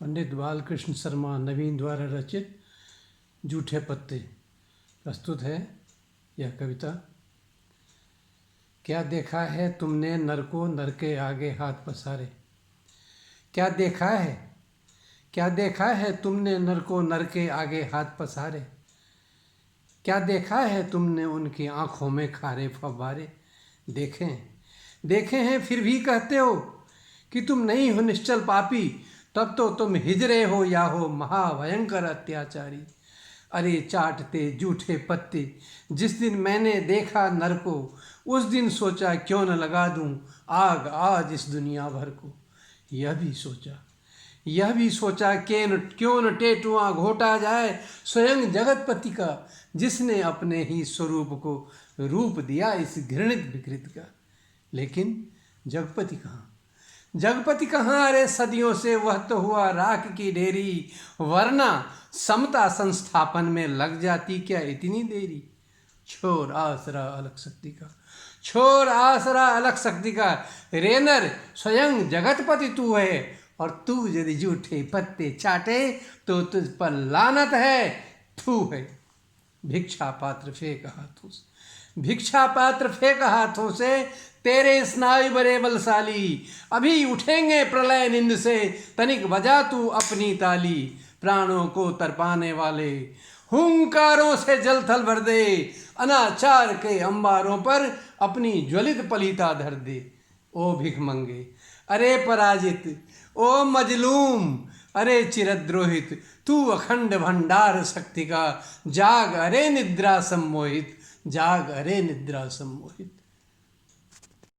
पंडित बालकृष्ण शर्मा नवीन द्वारा रचित जूठे पत्ते। प्रस्तुत है यह कविता। क्या देखा है तुमने नर को नर के आगे हाथ पसारे? क्या देखा है तुमने नर को नर के आगे हाथ पसारे? क्या देखा है तुमने उनकी आंखों में खारे फव्वारे? देखे हैं फिर भी कहते हो कि तुम नहीं हो निश्चल पापी। तब तो तुम हिजरे हो या हो महाभयंकर अत्याचारी। अरे चाटते जूठे पत्ते, जिस दिन मैंने देखा नर को, उस दिन सोचा क्यों न लगा दूं आग आज इस दुनिया भर को। यह भी सोचा क्यों न टेटुआ घोटा जाए स्वयं जगतपति का, जिसने अपने ही स्वरूप को रूप दिया इस घृणित विकृत का। लेकिन जगपति कहाँ? अरे सदियों से वह तो हुआ राख की ढेरी, वरना समता संस्थापन में लग जाती क्या इतनी देरी। छोर आसरा अलग शक्ति का रेनर स्वयं जगतपति तू है। और तू यदि जूठे पत्ते चाटे तो तुझ पर लानत है, थू है। भिक्षा पात्र फेंक हाथों से तेरे स्नायु बड़े बलशाली। अभी उठेंगे प्रलय निंद से, तनिक बजा तू अपनी ताली। प्राणों को तरपाने वाले हुंकारों से जल थल भर दे, अनाचार के अंबारों पर अपनी ज्वलित पलीता धर दे। ओ भिख मंगे, अरे पराजित, ओ मजलूम, अरे चिरद्रोहित, तू अखंड भंडार शक्ति का जाग अरे निद्रा सम्मोहित।